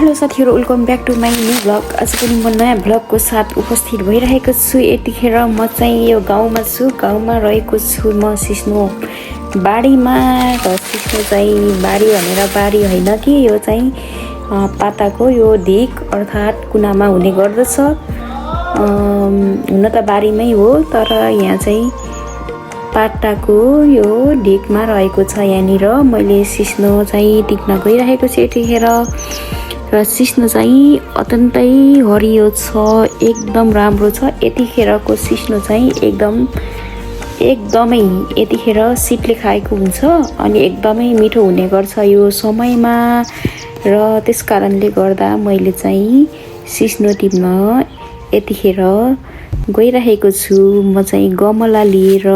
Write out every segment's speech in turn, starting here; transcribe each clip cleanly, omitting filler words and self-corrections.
Hello साथीहरु, welcome back to my new blog. आज पनि म नयाँ ब्लगको साथ उपस्थित भइरहेको छु। यतिखेर म चाहिँ यो गाउँमा छु। गाउँमा रहेको छु म सिस्नो बारीमा। र सिस्नो चाहिँ बारी भनेर बारी होइन कि यो चाहिँ पाताको यो ढिक अर्थात् कुनामा हुने गर्दछ। हुन त बारीमै हो, तर यहाँ चाहिँ पाटाको यो ढिकमा रहेको छ। यहाँनिर मैले सिस्नो चाहिँ टिप्न गइरहेको छु यतिखेर। र सिस्नो चाहिँ अत्यन्तै हरियो छ, एकदम राम्रो छ। यतिखेरको सिस्नो चाहिँ एकदमै यतिखेर शीतले खाएको हुन्छ अनि एकदमै मिठो हुने गर्छ यो समयमा। र त्यस कारणले गर्दा मैले चाहिँ सिस्नो टिप्न यतिखेर गइरहेको छु। म चाहिँ गमला लिएर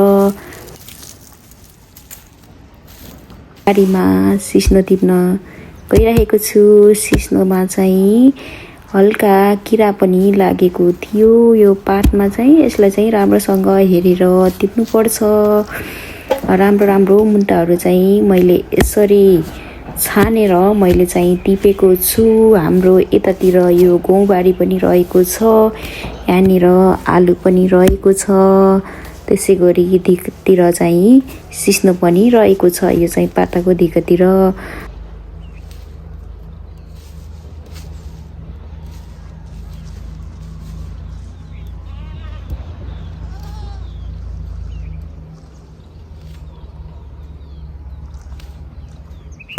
बारीमा सिस्नो टिप्न गइरहेको छु। सिस्नोमा चाहिँ हल्का किरा पनि लागेको थियो यो पातमा चाहिँ। यसलाई चाहिँ राम्रोसँग हेरेर टिप्नुपर्छ। राम्रो मुन्टाहरू चाहिँ मैले यसरी छानेर मैले चाहिँ टिपेको छु। हाम्रो यतातिर यो गहुँबारी पनि रहेको छ, यहाँनिर आलु पनि रहेको छ, त्यसै गरी धिकतिर चाहिँ सिस्नो पनि रहेको छ। यो चाहिँ पाताको धिकतिर।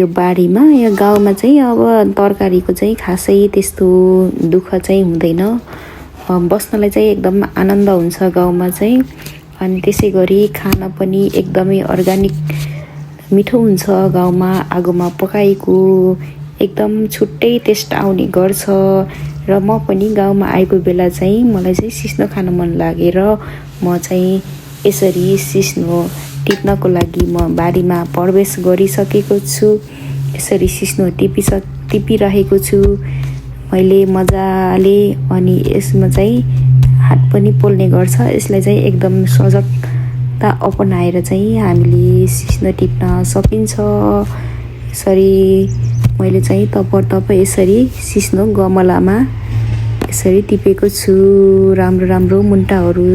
यो बारीमा यो गाउँमा चाहिँ अब तरकारीको चाहिँ खासै त्यस्तो दुःख चाहिँ हुँदैन। बस्नलाई चाहिँ एकदम आनन्द हुन्छ गाउँमा चाहिँ। अनि त्यसै गरी खाना पनि एकदमै अर्ग्यानिक मिठो हुन्छ। गाउँमा आगोमा पकाएको एकदम छुट्टै टेस्ट आउने गर्छ। र म पनि गाउँमा आएको बेला चाहिँ मलाई चाहिँ सिस्नो खान मन लागेर म चाहिँ यसरी सिस्नो टिप्नको लागि म बारीमा प्रवेश गरिसकेको छु। यसरी सिस्नो टिपिरहेको छु मैले मजाले। अनि यसमा चाहिँ हात पनि पोल्ने गर्छ। यसलाई चाहिँ एकदम सजगता अपनाएर चाहिँ हामीले सिस्नो टिप्न सकिन्छ। यसरी मैले चाहिँ तप यसरी सिस्नो गमलामा यसरी टिपेको छु। राम्रो मुन्टाहरू।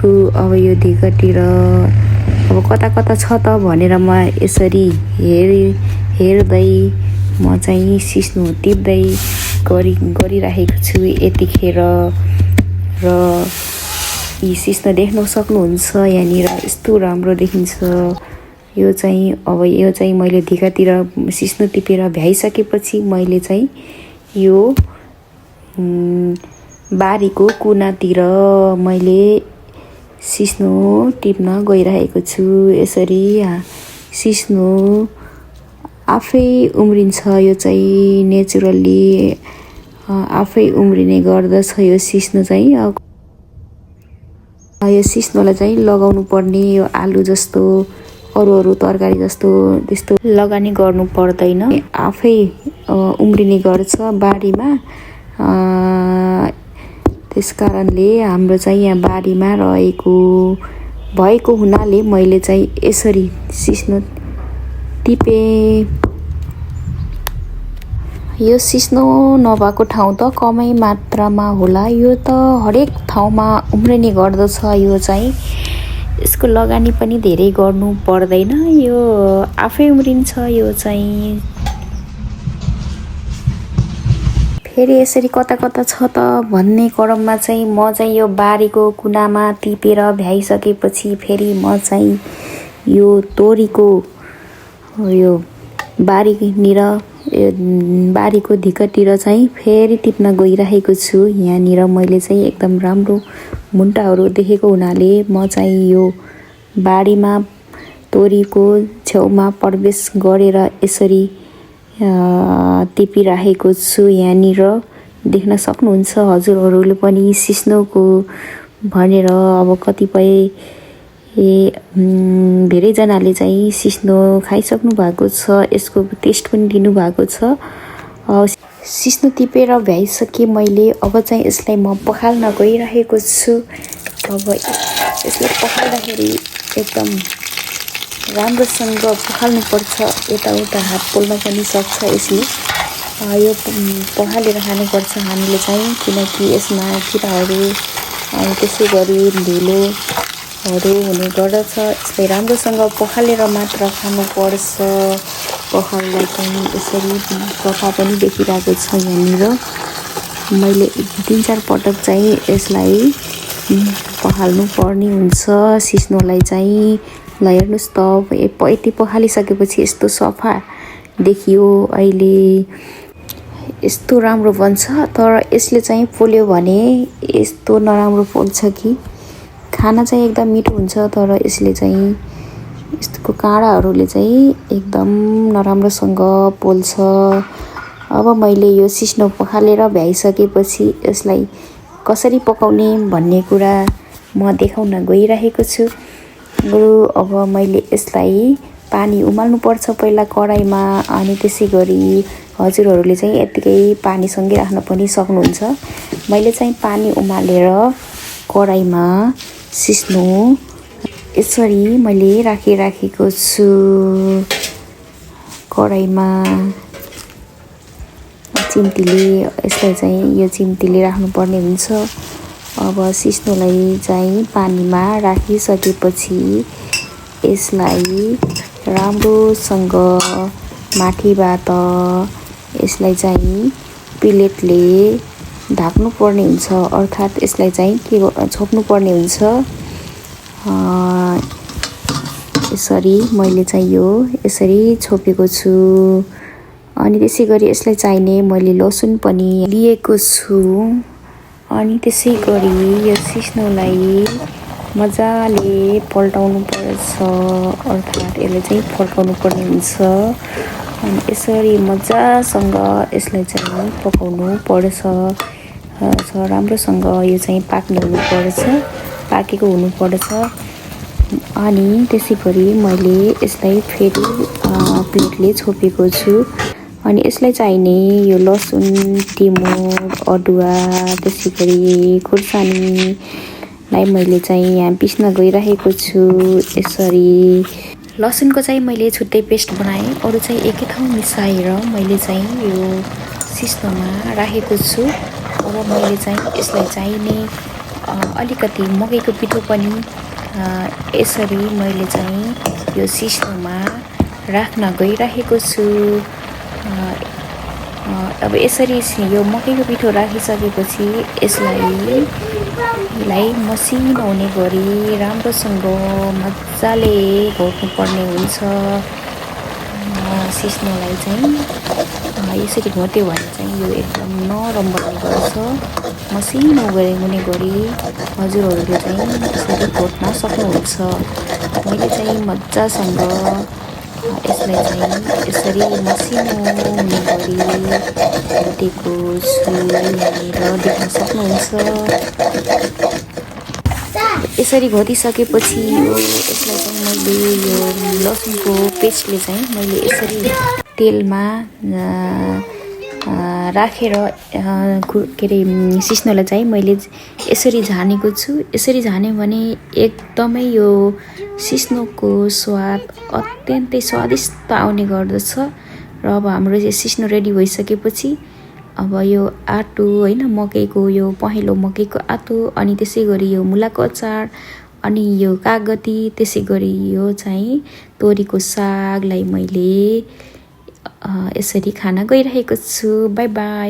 अब यो धिकतिर अब कता छ त भनेर म यसरी हेर्दै म चाहिँ सिस्नो टिप्दै गरिरहेको छु यतिखेर। र यी सिस्नो देख्न सक्नुहुन्छ यहाँनिर यस्तो राम्रो देखिन्छ। यो चाहिँ मैले धिकातिर सिस्नो टिपेर भ्याइसकेपछि मैले चाहिँ यो बारीको कुनातिर मैले सिस्नो टिप्न गइरहेको छु। यसरी सिस्नो आफै उम्रिन्छ। यो चाहिँ नेचुरल्ली आफै उम्रिने गर्दछ यो सिस्नो चाहिँ। यो सिस्नोलाई चाहिँ लगाउनु पर्ने यो आलु जस्तो अरू तरकारी जस्तो त्यस्तो लगानी गर्नु पर्दैन, आफै उम्रिने गर्छ बारीमा। त्यस कारणले हाम्रो चाहिँ यहाँ बारीमा भएको हुनाले मैले चाहिँ यसरी सिस्नो टिपेँ। यो सिस्नो नभएको ठाउँ त कमै मात्रामा होला। यो त हरेक ठाउँमा उम्रिने गर्दछ। यो चाहिँ यसको लगानी पनि धेरै गर्नु पर्दैन, यो आफै उम्रिन्छ। यो चाहिँ फेरि यसरी कता छ त भन्ने क्रममा चाहिँ म चाहिँ यो बारीको कुनामा टिपेर भ्याइसकेपछि फेरि म चाहिँ यो तोरीको यो बारीको धिकतिर चाहिँ फेरि टिप्न गइरहेको छु। यहाँनिर मैले चाहिँ एकदम राम्रो मुन्टाहरू देखेको हुनाले म चाहिँ यो बारीमा तोरीको छेउमा प्रवेश गरेर यसरी टिपिरहेको छु। यहाँनिर देख्न सक्नुहुन्छ हजुरहरूले पनि सिस्नोको भनेर। अब कतिपय धेरैजनाले चाहिँ सिस्नो खाइसक्नु भएको छ, यसको टेस्ट पनि दिनुभएको छ। सिस्नो टिपेर भ्याइसकेँ मैले। अब चाहिँ यसलाई म पखाल्न गइरहेको छु। अब यसलाई पखाल्दाखेरि एकदम राम्रोसँग पखाल्नुपर्छ। यताउता हात पोल्न पनि सक्छ यसले। यो पखालेर खानुपर्छ हामीले चाहिँ, किनकि यसमा किराहरू अनि त्यसै गरी धुलोहरू हुने गर्दछ। यसलाई राम्रोसँग पखालेर मात्र खानुपर्छ। पखाल्दा चाहिँ यसरी प्रभाव पनि देखिरहेको छ यहाँनिर। मैले 3-4 पटक चाहिँ यसलाई पखाल्नु पर्ने हुन्छ सिस्नोलाई चाहिँ। ल हेर्नुहोस् त, यति पखालिसकेपछि यस्तो सफा देखियो। अहिले यस्तो राम्रो बन्छ। तर यसले चाहिँ पोल्यो भने यस्तो नराम्रो पोल्छ कि, खाना चाहिँ एकदम मिठो हुन्छ तर यसले चाहिँ यस्तो काँडाहरूले चाहिँ एकदम नराम्रोसँग पोल्छ। अब मैले यो सिस्नो पखालेर भ्याइसकेपछि यसलाई कसरी पकाउने भन्ने कुरा म देखाउन गइरहेको छु। अब मैले यसलाई पानी उमाल्नुपर्छ पहिला कराईमा, अनि त्यसै गरी हजुरहरूले चाहिँ यत्तिकै पानीसँगै राख्न पनि सक्नुहुन्छ। मैले चाहिँ पानी उमालेर कराईमा सिस्नो यसरी मैले राखेको छु। कराईमा चिम्टीले यसलाई चाहिँ यो चिम्टीले राख्नुपर्ने हुन्छ। अब सिस्नोलाई चाहिँ पानीमा राखिसकेपछि यसलाई राम्रोसँग माथिबाट यसलाई चाहिँ प्लेटले ढाक्नुपर्ने हुन्छ, अर्थात् यसलाई चाहिँ के छोप्नुपर्ने हुन्छ। यसरी मैले चाहिँ यो यसरी छोपेको छु। अनि त्यसै गरी यसलाई चाहिने मैले लसुन पनि लिएको छु। अनि त्यसै गरी यो सिस्नोलाई मजाले पल्टाउनु पर्छ, अर्थात् यसलाई चाहिँ फर्काउनु पर्ने हुन्छ। अनि यसरी मजासँग यसलाई चाहिँ पकाउनु पर्छ। राम्रोसँग यो चाहिँ पाक्ने हुनुपर्छ, पाकेको हुनुपर्छ। अनि त्यसै गरी मैले यसलाई फेरि प्लेटले छोपेको छु। अनि यसलाई चाहिने यो लसुन, टिमुर, अदुवा, त्यसै गरी खुर्सानीलाई मैले चाहिँ यहाँ पिस्न गइरहेको छु। यसरी लसुनको चाहिँ मैले छुट्टै पेस्ट बनाएँ, अरू चाहिँ एकै ठाउँ मिसाएर मैले चाहिँ यो सिस्नोमा राखेको छु। अब मैले चाहिँ यसलाई चाहिने अलिकति मकैको पिठो पनि यसरी मैले चाहिँ यो सिस्नोमा राख्न गइरहेको छु। अब यसरी यो मकैको पिठो राखिसकेपछि यसलाई मसिनो हुने गरी राम्रोसँग मजाले घोट्नु पर्ने हुन्छ। सिस्नोलाई चाहिँ यसरी घोट्यो भने चाहिँ यो एकदम नरम बन्ने गर्छ। मसिनो हुने गरी हजुरहरूले चाहिँ यसरी घोट्न सक्नुहुन्छ। मैले चाहिँ मजासँग यसलाई चाहिँ यसरी मसिनो हुने गरी घोटेको छु, यहाँनिर देख्न सक्नुहुन्छ। यसरी घोटिसकेपछि यसलाई चाहिँ मैले यो लसुनको पेस्टले चाहिँ मैले यसरी तेलमा राखेर के अरे सिस्नोलाई चाहिँ मैले यसरी झानेको छु। यसरी झान्यो भने एकदमै यो सिस्नोको स्वाद अत्यन्तै स्वादिष्ट आउने गर्दछ। र अब हाम्रो यो सिस्नो रेडी भइसकेपछि अब यो आटो होइन, मकैको यो पहेँलो मकैको आटो, अनि त्यसै गरी यो मुलाको अचार, अनि यो कागती, त्यसै गरी यो चाहिँ तोरीको सागलाई मैले यसरी खान गइरहेको छु। By by.